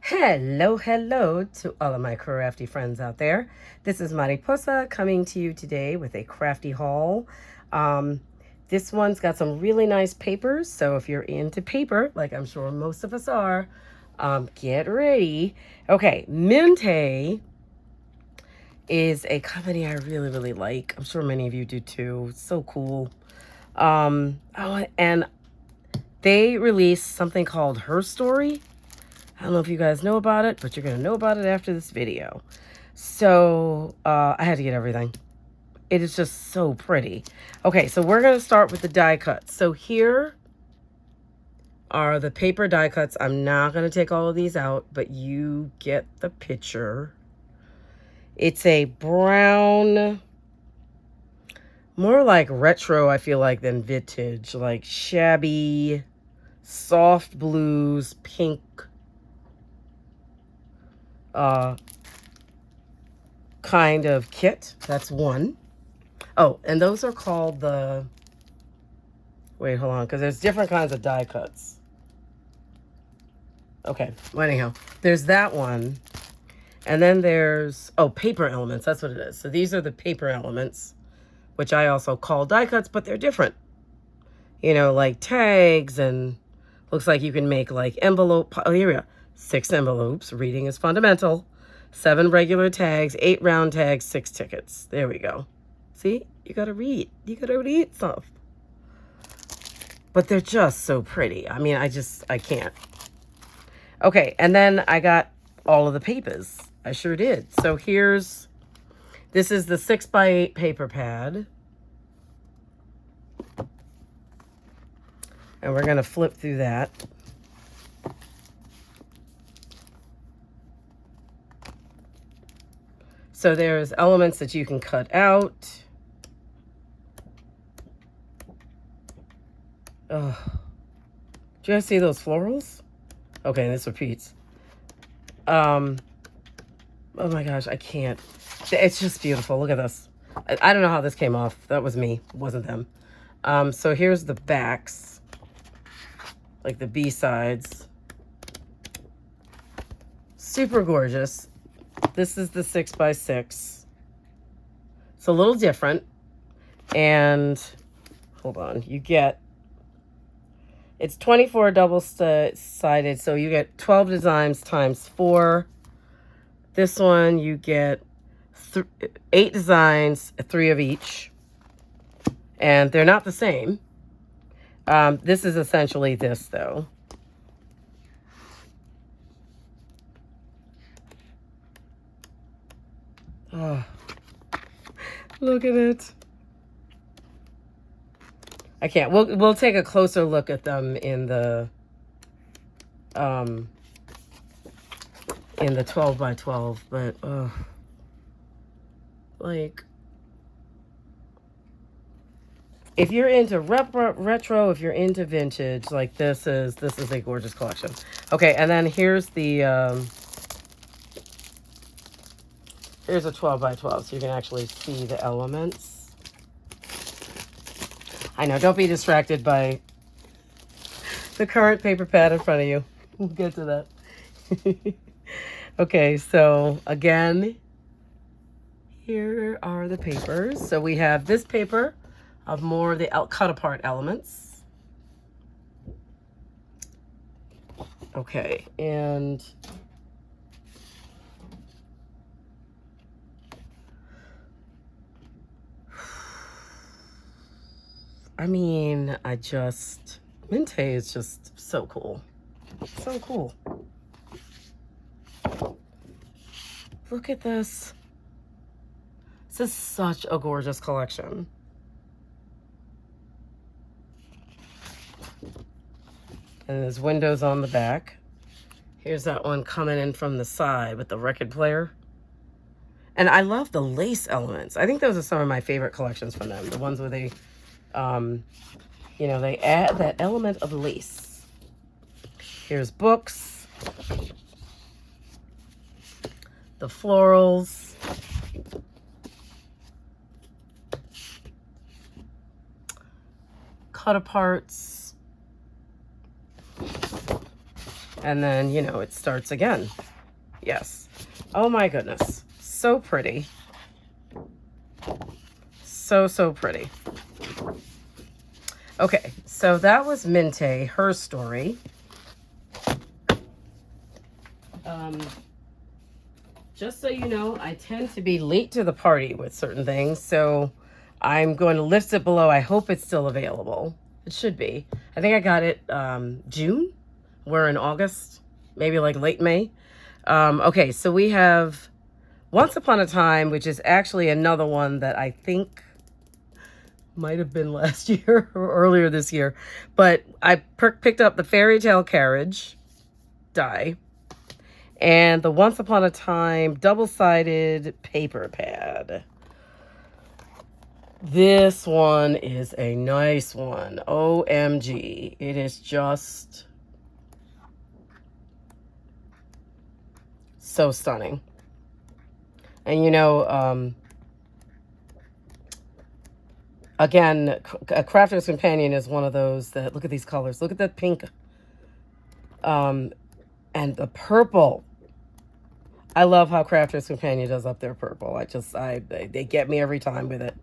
Hello, hello to all of my crafty friends out there. This is Mariposa coming to you today with a crafty haul. This one's got some really nice papers, so if you're into paper, like I'm sure most of us are, get ready. Okay, Minte is a company I really, really like. I'm sure many of you do too. It's so cool. And they released something called Her Story. I don't know if you guys know about it, but you're going to know about it after this video. So I had to get everything. It is just so pretty. Okay, so we're going to start with the die cuts. So here are the paper die cuts. I'm not going to take all of these out, but you get the picture. It's a brown, more like retro, I feel like, than vintage. Like shabby, soft blues, pink, kind of kit. That's one. Oh, and those are called the, wait, hold on, because there's different kinds of die cuts. Okay, well, anyhow, there's that one. And then there's, oh, paper elements. That's what it is. So these are the paper elements, which I also call die cuts, but they're different. You know, like tags, and looks like you can make like envelope. Oh, here we go. 6 envelopes. Reading is fundamental. 7 regular tags, 8 round tags, 6 tickets. There we go. See, you gotta read. You gotta read stuff. But they're just so pretty. I mean, I can't. Okay, and then I got all of the papers. I sure did. So this is the 6x8 paper pad. And we're gonna flip through that. So there's elements that you can cut out. Oh, do you guys see those florals? Okay, this repeats. Oh my gosh, I can't. It's just beautiful. Look at this. I don't know how this came off. That was me. It wasn't them. So here's the backs. Like the B-sides. Super gorgeous. This is the 6x6. It's a little different. And hold on, you get, it's 24 double-sided, so you get 12 designs times 4. This one you get 8 designs, 3 of each. And they're not the same. This is essentially this, though. Oh, look at it. I can't. We'll take a closer look at them in the 12x12, but like, if you're into retro, if you're into vintage, like this is a gorgeous collection. Okay, and then here's the here's a 12x12, so you can actually see the elements. I know, don't be distracted by the current paper pad in front of you. We'll get to that. Okay, so again, here are the papers. So we have this paper of more of the cut apart elements. Okay, and I mean, Minte is just so cool. So cool. Look at this. This is such a gorgeous collection. And there's windows on the back. Here's that one coming in from the side with the record player. And I love the lace elements. I think those are some of my favorite collections from them. The ones where they, you know, they add that element of lace. Here's books. The florals. Cut aparts. And then, you know, it starts again. Yes. Oh my goodness. So pretty. So, so pretty. Okay, so that was Minte, her story. Just so you know, I tend to be late to the party with certain things, so I'm going to list it below. I hope it's still available. It should be. I think I got it June. We're in August, maybe like late May. Okay, so we have Once Upon a Time, which is actually another one that I think might have been last year or earlier this year. But I picked up the Fairy Tale Carriage die and the Once Upon a Time double-sided paper pad. This one is a nice one. OMG. It is just so stunning. And you know, again, a Crafter's Companion is one of those that, look at these colors. Look at that pink. And the purple. I love how Crafter's Companion does up their purple. They get me every time with it.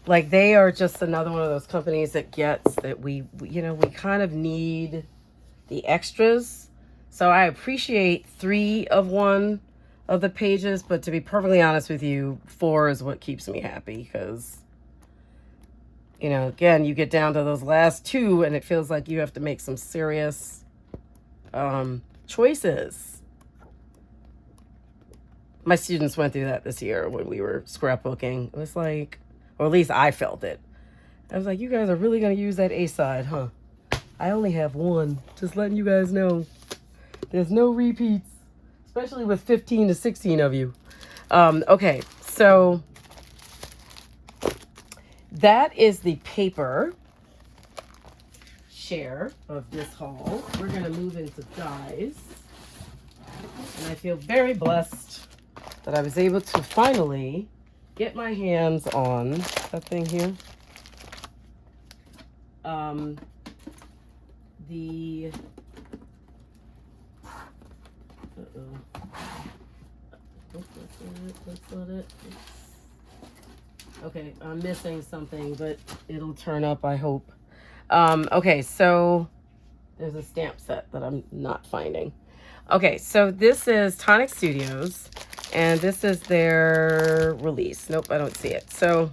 Like they are just another one of those companies that gets that we kind of need the extras. So I appreciate 3 of one of the pages, but to be perfectly honest with you, 4 is what keeps me happy because, you know, again, you get down to those last 2 and it feels like you have to make some serious choices. My students went through that this year when we were scrapbooking. It was like, or at least I felt it. I was like, you guys are really going to use that A side, huh? I only have 1. Just letting you guys know. There's no repeats, especially with 15 to 16 of you. Okay, so that is the paper share of this haul. We're going to move into dies. And I feel very blessed that I was able to finally get my hands on that thing here. That's not it. Okay, I'm missing something, but it'll turn up, I hope. Okay, so there's a stamp set that I'm not finding. Okay, so this is Tonic Studios, and this is their release. Nope, I don't see it. So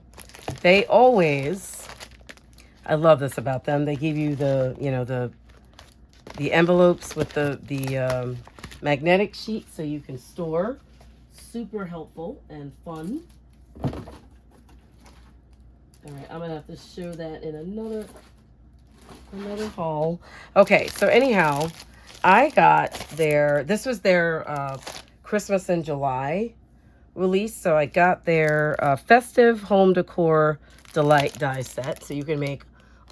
they always, I love this about them. They give you the, you know, the envelopes with the magnetic sheet so you can store. Super helpful and fun. All right, I'm gonna have to show that in another haul. Okay, so anyhow, I got this was their Christmas in July release. So I got their festive home decor delight die set. So you can make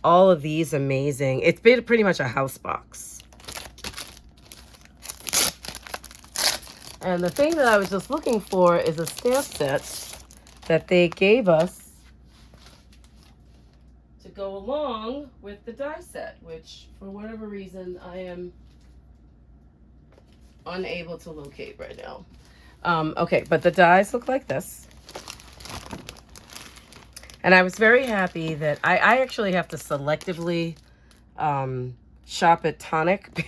all of these amazing. It's been pretty much a house box. And the thing that I was just looking for is a stamp set that they gave us to go along with the die set, which for whatever reason I am unable to locate right now. Okay, but the dies look like this. And I was very happy that I actually have to selectively shop at Tonic,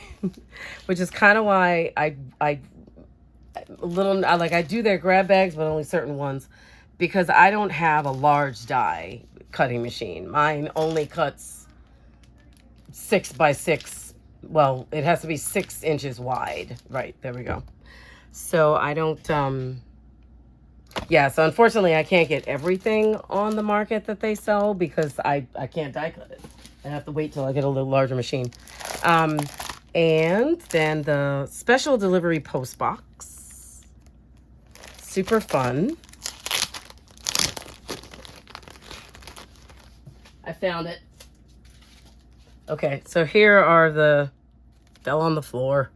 which is kind of why I do their grab bags, but only certain ones, because I don't have a large die cutting machine. Mine only cuts 6 by 6. Well, it has to be 6 inches wide. Right, there we go. So I don't, yeah, so unfortunately I can't get everything on the market that they sell because I can't die cut it. I have to wait till I get a little larger machine. And then the special delivery post box. Super fun. I found it. Okay, so here are fell on the floor.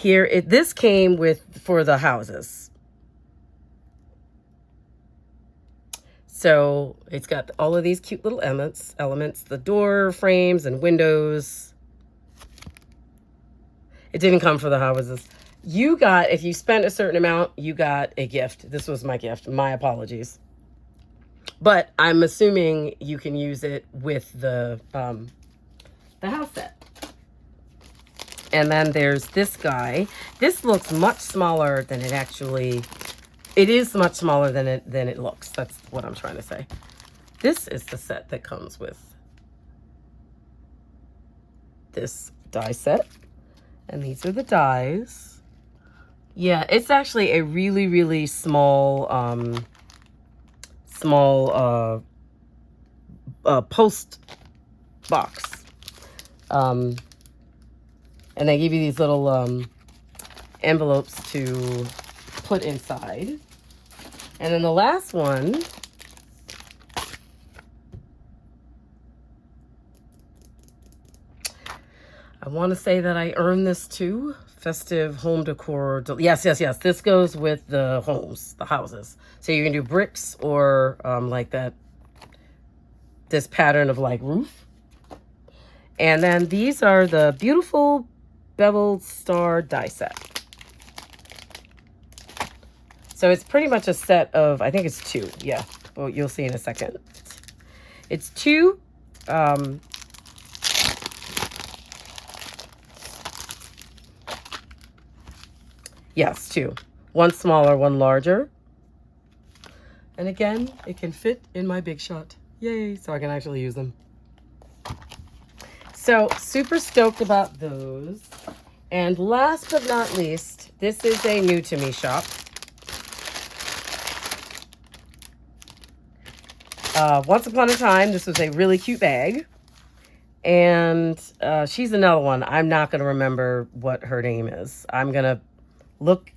This came for the houses. So it's got all of these cute little elements, the door frames and windows. It didn't come for the houses. You got, if you spent a certain amount, you got a gift. This was my gift. My apologies. But I'm assuming you can use it with the house set. And then there's this guy. This looks much smaller than it actually. It is much smaller than it looks. That's what I'm trying to say. This is the set that comes with this die set. And these are the dies. Yeah, it's actually a really, really small, post box. And they give you these little envelopes to put inside. And then the last one I want to say that I earned this too. Festive home decor. Yes. This goes with the homes, the houses. So you can do bricks or like that, this pattern of like roof. And then these are the beautiful beveled star die set. So it's pretty much a set of, I think it's 2. Yeah, well, you'll see in a second. It's 2. Yes, 2. One smaller, one larger. And again, it can fit in my big shot. Yay, so I can actually use them. So super stoked about those. And last but not least, this is a new to me shop. Once upon a time, this was a really cute bag. And she's another one. I'm not going to remember what her name is. I'm going to look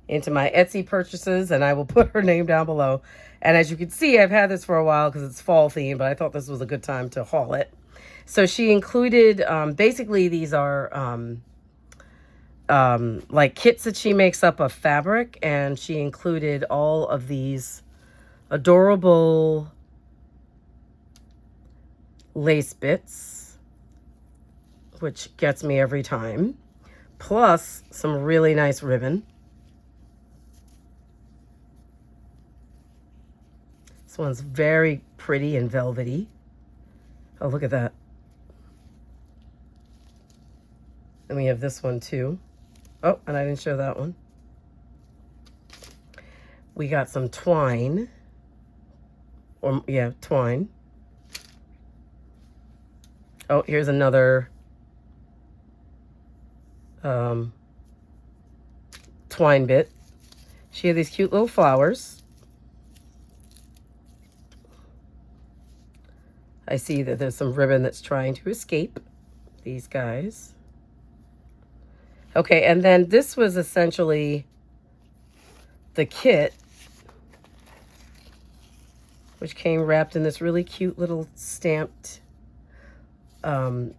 into my Etsy purchases and I will put her name down below. And as you can see, I've had this for a while because it's fall themed, but I thought this was a good time to haul it. So she included, basically these are like kits that she makes up of fabric, and she included all of these adorable lace bits, which gets me every time, plus some really nice ribbon. This one's very pretty and velvety. Oh, look at that. And we have this one too. Oh, and I didn't show that one. We got some twine. Or, yeah, twine. Oh, here's another twine bit. She had these cute little flowers. I see that there's some ribbon that's trying to escape these guys. Okay, and then this was essentially the kit, which came wrapped in this really cute little stamped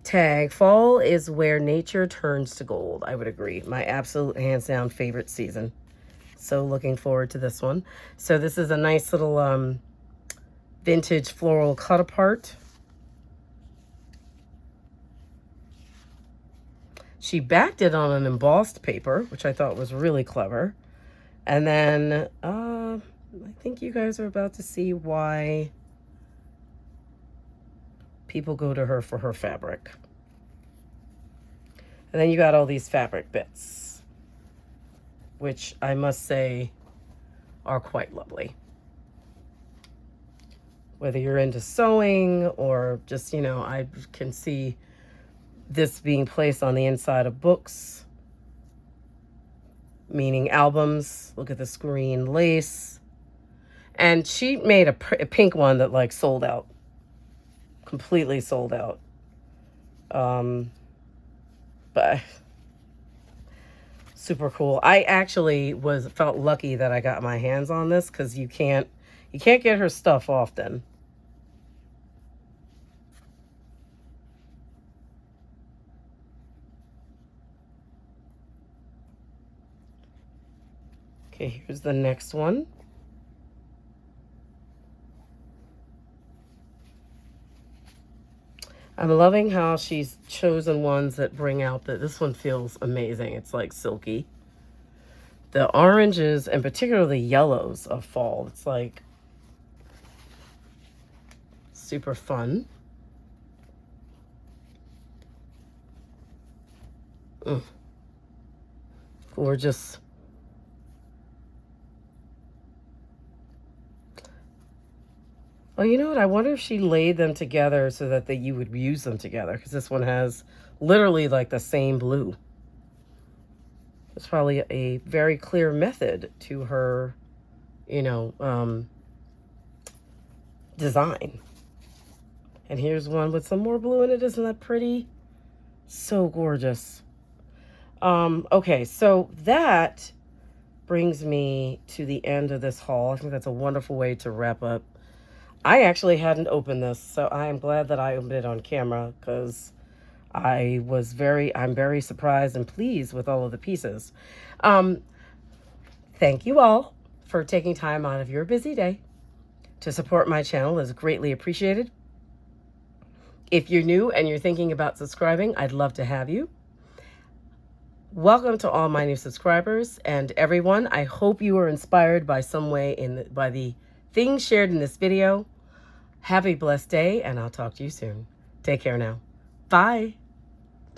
tag. Fall is where nature turns to gold. I would agree. My absolute hands down favorite season. So looking forward to this one. So this is a nice little vintage floral cut apart. She backed it on an embossed paper, which I thought was really clever. And then I think you guys are about to see why people go to her for her fabric. And then you got all these fabric bits, which I must say are quite lovely. Whether you're into sewing or just, you know, I can see this being placed on the inside of books, meaning albums. Look at this green lace. And she made a pink one that like sold out. Completely sold out. But super cool. I actually felt lucky that I got my hands on this because you can't get her stuff often. Okay, here's the next one. I'm loving how she's chosen ones that bring out that this one feels amazing. It's like silky. The oranges and particularly yellows of fall. It's like super fun. Gorgeous. Oh, you know what? I wonder if she laid them together so that you would use them together, because this one has literally like the same blue. It's probably a very clear method to her, you know, design. And here's one with some more blue in it. Isn't that pretty? So gorgeous. Okay, so that brings me to the end of this haul. I think that's a wonderful way to wrap up. I actually hadn't opened this, so I am glad that I opened it on camera, because I'm very surprised and pleased with all of the pieces. Thank you all for taking time out of your busy day to support my channel. Is greatly appreciated. If you're new and you're thinking about subscribing, I'd love to have you. Welcome to all my new subscribers and everyone. I hope you were inspired by some way by the things shared in this video. Have a blessed day, and I'll talk to you soon. Take care now. Bye.